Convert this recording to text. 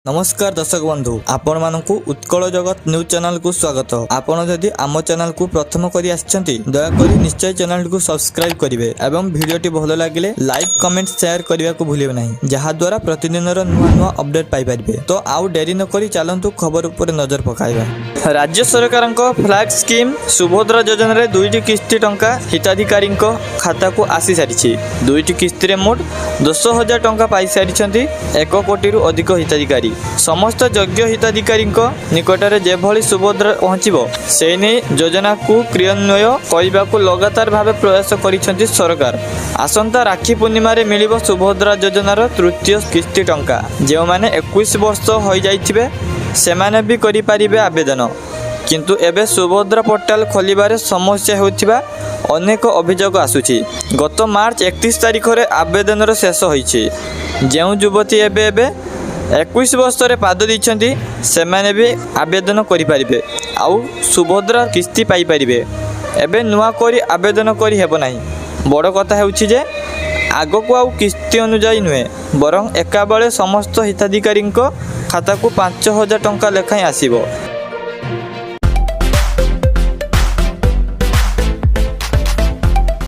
नमस्कार दर्शक बंधु आपण मानकु उत्कल जगत न्यूज चैनल को स्वागत। आपण जदि आम चैनल को प्रथम करी आछंती दयाकोरी निश्चय चैनल को सब्सक्राइब करिवे एवं वीडियोटी भलो लागिले लाइक कमेंट शेयर करबा को भूलिबे नाही जहा द्वारा प्रतिदिन नुआ अपडेट पाई परिबे। तो आउ देरी न करी चलंतु खबर ऊपर नजर पकाइबा। राज्य सरकार फ्लैग स्कीम सुभद्रा योजना रे दुईटी किस्ती टंका हिताधिकारी खाता को आसी सारी दुईटी किस्ती रे मोट 10,000 टंका पाई सारी 1 कोटी रु अधिक हिताधिकारी समस्त योग्य हिताधिकारी निकटरे जेभली सुभद्रा पहुँचो से नहीं योजना को क्रियान्वय करने को लगातार भाव प्रयास करिसेंती सरकार। आसंता राखी पूर्णिमा रे मिलिबो सुभद्रा योजनार तृतीय किस्ती टंका। जो माने 21 वर्ष हो जाइथिबे सेमाने भी करि परिबे आवेदन, किंतु एबे सुभद्रा पोर्टाल खोलिबारे समस्या होतिबा अनेक अभियोग आसुछि। गत मार्च 31 तारिख रे आवेदनर शेष होइछि। जेउ युवती एबे 21 वर्ष पाद देइछन्ती सेमाने भी आवेदन करि परिबे आउ सुभद्रा किस्ती पाई परिबे। एबे नुआ करी आवेदन करि हेबो नाही। बड़ कथा हेउछि जे आग को आउ किस्ती अनुजाई नुहे बरं एका बेले समस्त हिताधिकारी खाता को 5,000 टंका लेखाएं आसीबो।